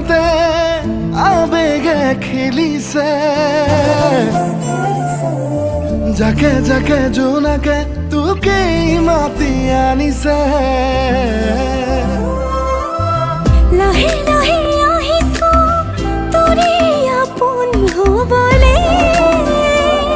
মনতে আবেগে খেলিছে যাকে যাকে জোনাকে তোকেই মাতি আনিছে লাহে